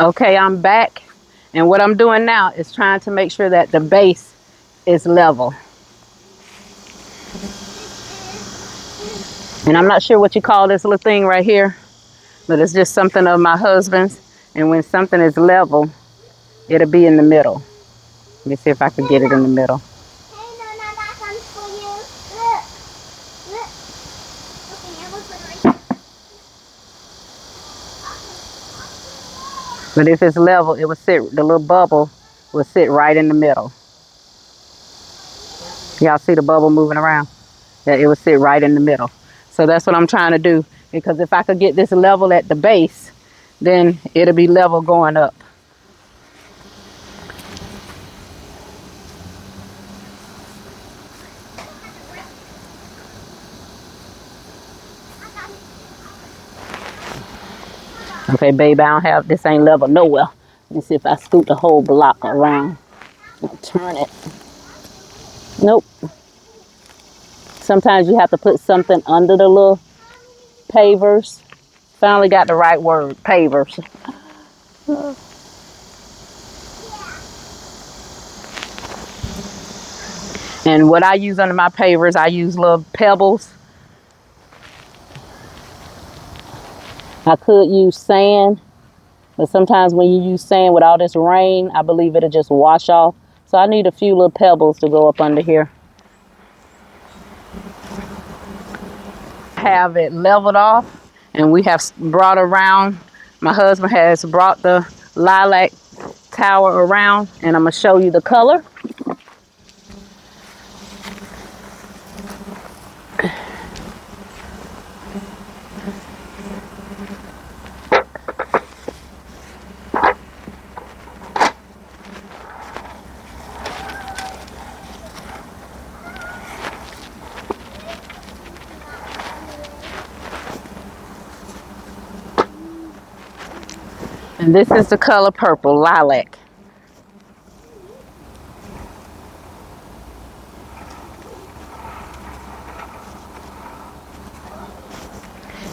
Okay, I'm back. And what I'm doing now is trying to make sure that the base is level. And I'm not sure what you call this little thing right here, but it's just something of my husband's. And when something is level, it'll be in the middle. Let me see if I can get it in the middle. Hey, Nana, I got something for you. Look. Look. Okay, I'm going to put it right here. But if it's level, it will sit, the little bubble will sit right in the middle. Y'all see the bubble moving around? Yeah, it will sit right in the middle. So that's what I'm trying to do, because if I could get this level at the base, then it'll be level going up. Okay, babe, I don't have, this ain't level nowhere. Let me see if I scoot the whole block around. I'll turn it. Nope. Sometimes you have to put something under the little pavers. Finally got the right word, pavers. And what I use under my pavers, I use little pebbles. I could use sand, but sometimes when you use sand with all this rain, I believe it'll just wash off. So I need a few little pebbles to go up under here. Have it leveled off, and we have brought around, my husband has brought the lilac tower around, and I'm going to show you the color. And this is the color purple, lilac.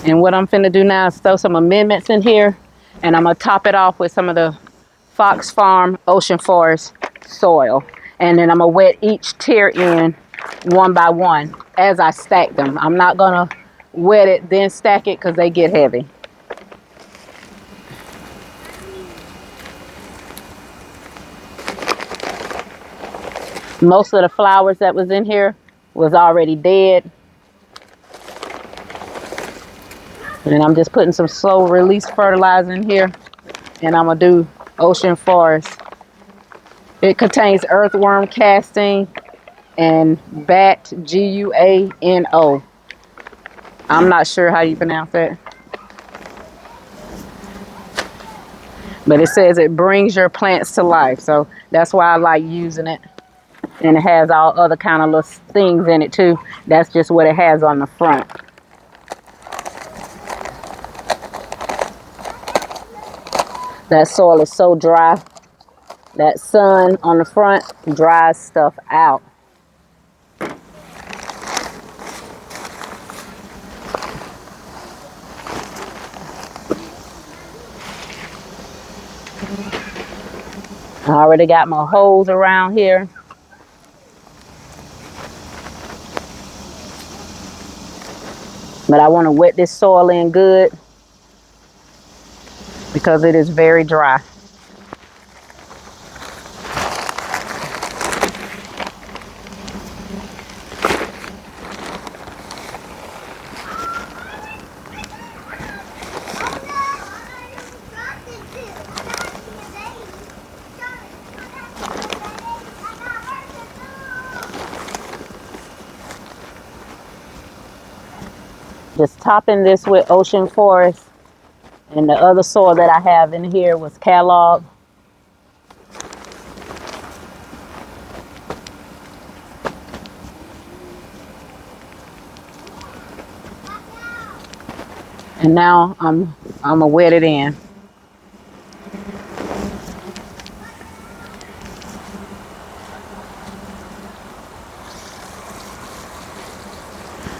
And what I'm finna do now is throw some amendments in here, and I'm gonna top it off with some of the Fox Farm Ocean Forest soil. And then I'm gonna wet each tier in one by one as I stack them. I'm not gonna wet it, then stack it, because they get heavy. Most of the flowers that was in here was already dead. And I'm just putting some slow release fertilizer in here. And I'm gonna do Ocean Forest. It contains earthworm casting and bat, GUANO. I'm not sure how you pronounce that. But it says it brings your plants to life. So that's why I like using it. And it has all other kind of little things in it too. That's just what it has on the front. That soil is so dry. That sun on the front dries stuff out. I already got my hose around here. But I want to wet this soil in good because it is very dry. Just topping this with Ocean Forest, and the other soil that I have in here was Kellogg. And now I'm gonna wet it in.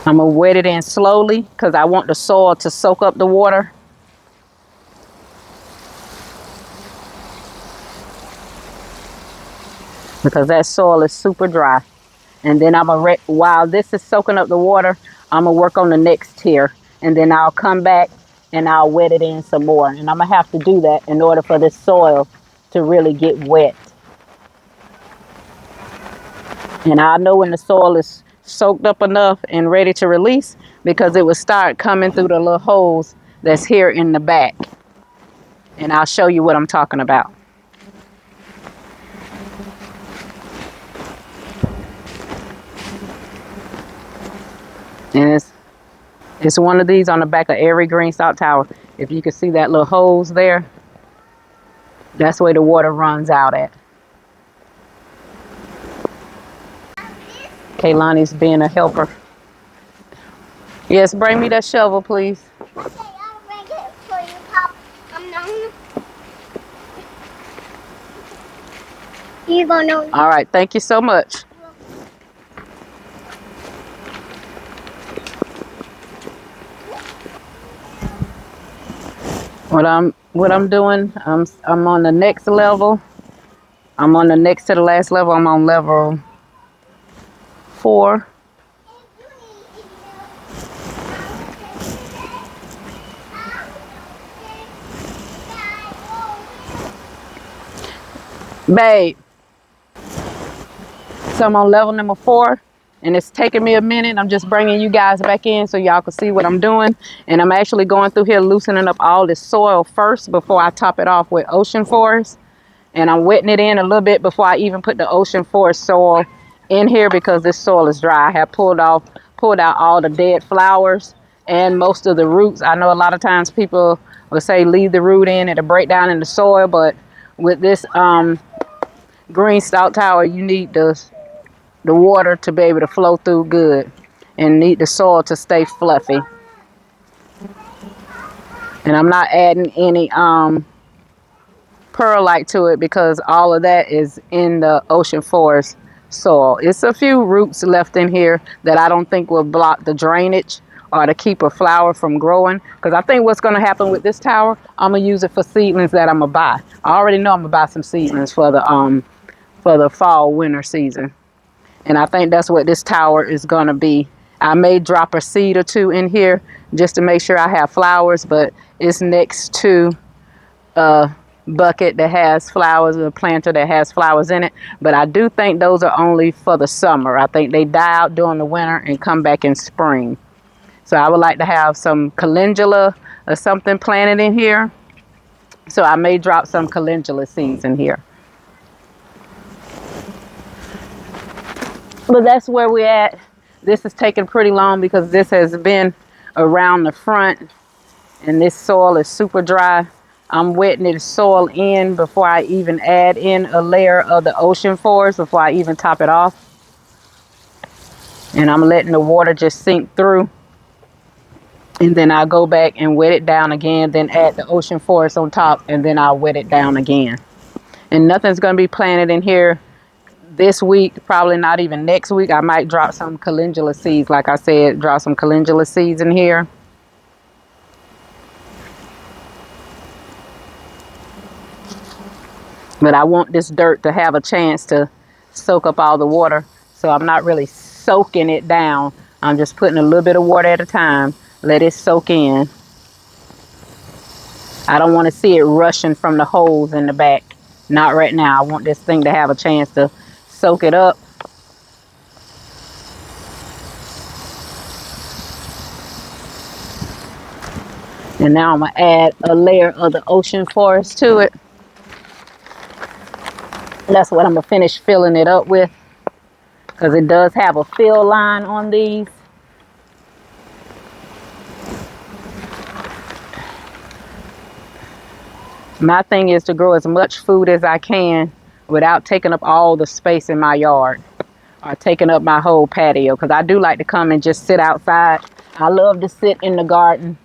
I'm gonna wet it in slowly because I want the soil to soak up the water. because that soil is super dry. And then while this is soaking up the water, I'm gonna work on the next tier, and then I'll come back and I'll wet it in some more. And I'm gonna have to do that in order for this soil to really get wet. And I know when the soil is soaked up enough and ready to release, because it will start coming through the little holes that's here in the back. And I'll show you what I'm talking about. And it's one of these on the back of every green salt tower. If you can see that little holes there, that's where the water runs out at. Kaylani's being a helper. Yes, bring me that shovel, please. Okay, I'll bring it for you, Pop. You gonna know. All right, thank you so much. What I'm doing, I'm on the next level. I'm on the next to the last level. I'm on level 4. Babe. So I'm on level number 4, and it's taking me a minute. I'm just bringing you guys back in so y'all can see what I'm doing. And I'm actually going through here loosening up all this soil first before I top it off with ocean forest. And I'm wetting it in a little bit before I even put the ocean forest soil in here, because this soil is dry. I have pulled out all the dead flowers and most of the roots. I know a lot of times people will say leave the root in, it'll break down in the soil, but with this green salt tower, you need the water to be able to flow through good, and need the soil to stay fluffy. And I'm not adding any perlite to it, because all of that is in the ocean forest soil. It's a few roots left in here that I don't think will block the drainage or to keep a flower from growing, because I think what's going to happen with this tower, I'm gonna use it for seedlings that I'm gonna buy. I already know I'm gonna buy some seedlings for the fall winter season, and I think that's what this tower is gonna be. I may drop a seed or two in here just to make sure I have flowers, but it's next to a bucket that has flowers, a planter that has flowers in it. But I do think those are only for the summer. I think they die out during the winter and come back in spring. So I would like to have some calendula or something planted in here. So I may drop some calendula seeds in here. But that's where we're at. This is taking pretty long because this has been around the front and this soil is super dry. I'm wetting the soil in before I even add in a layer of the ocean forest, before I even top it off. And I'm letting the water just sink through. And then I'll go back and wet it down again, then add the ocean forest on top, and then I'll wet it down again. And nothing's going to be planted in here this week, probably not even next week. I might drop some calendula seeds, like I said, drop some calendula seeds in here. But I want this dirt to have a chance to soak up all the water, so I'm not really soaking it down. I'm just putting a little bit of water at a time, let it soak in. I don't want to see it rushing from the holes in the back. Not right now. I want this thing to have a chance to soak it up. And now I'm going to add a layer of the ocean forest to it. That's what I'm going to finish filling it up with, because it does have a fill line on these. My thing is to grow as much food as I can without taking up all the space in my yard or taking up my whole patio, because I do like to come and just sit outside. I love to sit in the garden,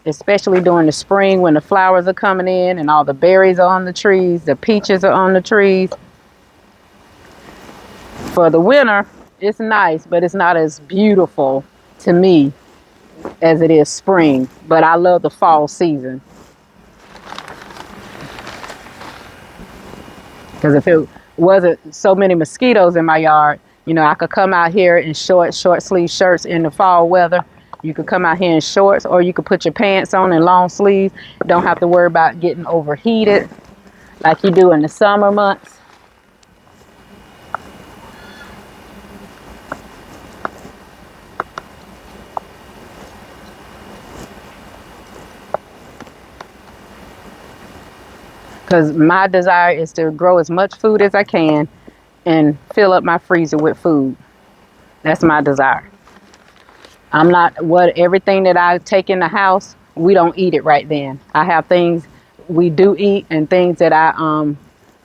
especially during the spring when the flowers are coming in and all the berries are on the trees, the peaches are on the trees. For the winter, it's nice, but it's not as beautiful to me as it is spring. But I love the fall season. Because wasn't so many mosquitoes in my yard, you know, I could come out here in short sleeve shirts in the fall weather. You could come out here in shorts, or you could put your pants on in long sleeves. Don't have to worry about getting overheated like you do in the summer months. Because my desire is to grow as much food as I can and fill up my freezer with food. That's my desire. I'm not what everything that I take in the house, we don't eat it right then. I have things we do eat and things that I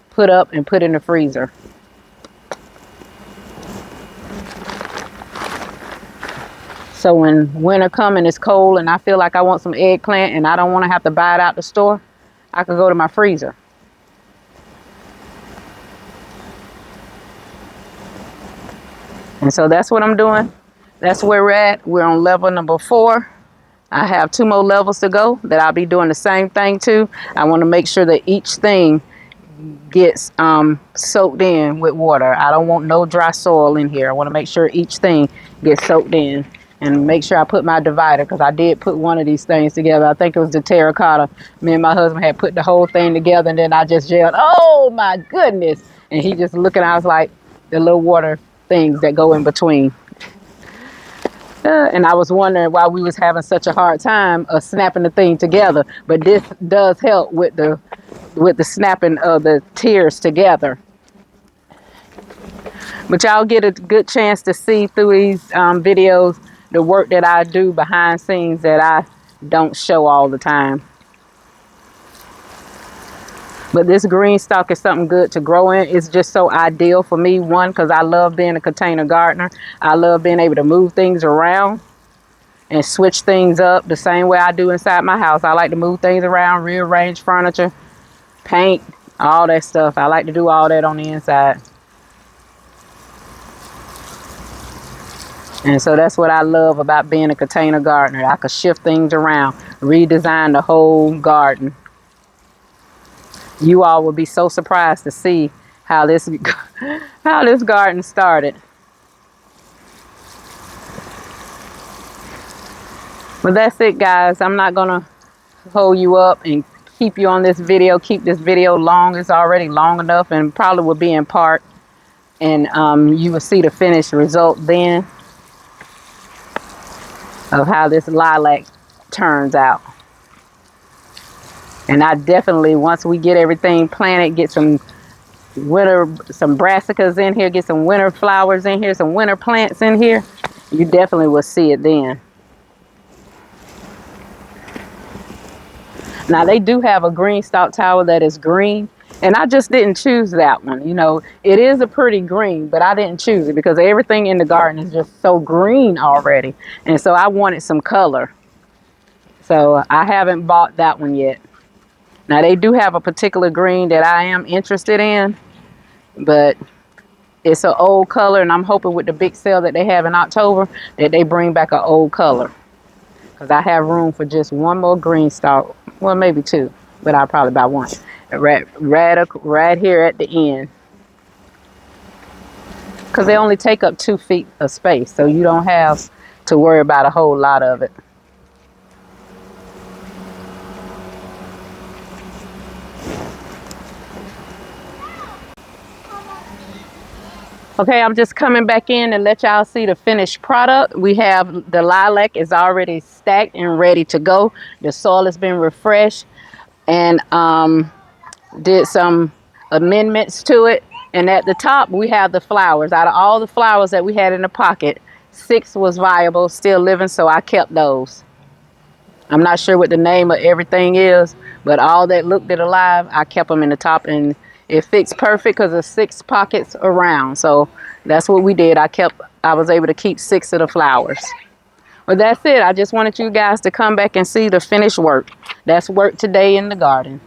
put up and put in the freezer. So when winter comes and it's cold and I feel like I want some eggplant and I don't want to have to buy it out the store, I could go to my freezer. And so that's what I'm doing. That's where we're at. We're on level number 4. I have 2 more levels to go that I'll be doing the same thing to. I want to make sure that each thing gets soaked in with water. I don't want no dry soil in here. I want to make sure each thing gets soaked in, and make sure I put my divider, because I did put one of these things together. I think it was the terracotta. Me and my husband had put the whole thing together, and then I just yelled, "Oh my goodness!" And he just looking. I was like, the little water things that go in between. And I was wondering why we was having such a hard time of snapping the thing together. But this does help with the snapping of the tiers together. But y'all get a good chance to see through these videos the work that I do behind scenes that I don't show all the time. But this green stalk is something good to grow in. It's just so ideal for me. One, because I love being a container gardener. I love being able to move things around and switch things up the same way I do inside my house. I like to move things around, rearrange furniture, paint, all that stuff. I like to do all that on the inside. And so that's what I love about being a container gardener. I could shift things around, redesign the whole garden. You all will be so surprised to see how this garden started. But that's it, guys. I'm not gonna hold you up and keep you on this video. Keep this video long. It's already long enough, and probably will be in part. And you will see the finished result then of how this lilac turns out. And I definitely, once we get everything planted, get some brassicas in here, get some winter flowers in here, some winter plants in here, you definitely will see it then. Now they do have a green stalk tower that is green, and I just didn't choose that one. You know, it is a pretty green, but I didn't choose it because everything in the garden is just so green already. And so I wanted some color. So I haven't bought that one yet. Now they do have a particular green that I am interested in, but it's an old color, and I'm hoping with the big sale that they have in October that they bring back an old color. Because I have room for just one more green stalk. Well, maybe 2, but I'll probably buy 1. Right here at the end. Because they only take up 2 feet of space, so you don't have to worry about a whole lot of it. Okay, I'm just coming back in and let y'all see the finished product. We have the lilac is already stacked and ready to go. The soil has been refreshed, and did some amendments to it. And at the top, we have the flowers. Out of all the flowers that we had in the pocket, 6 was viable, still living, so I kept those. I'm not sure what the name of everything is, but all that looked it alive, I kept them in the top, and it fits perfect because there's 6 pockets around. So that's what we did. I was able to keep 6 of the flowers. But that's it. I just wanted you guys to come back and see the finished work. That's work today in the garden.